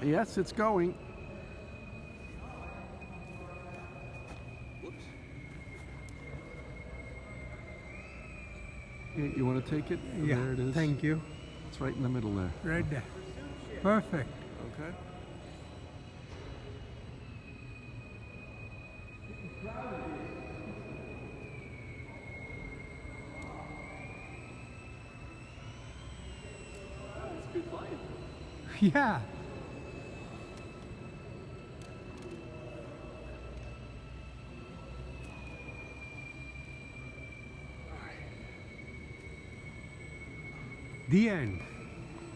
Yes, it's going. Whoops. You want to take it? Yeah, There it is. thank you. It's right in the middle there. Right there. Perfect. Okay. It's good flying. Yeah. The end.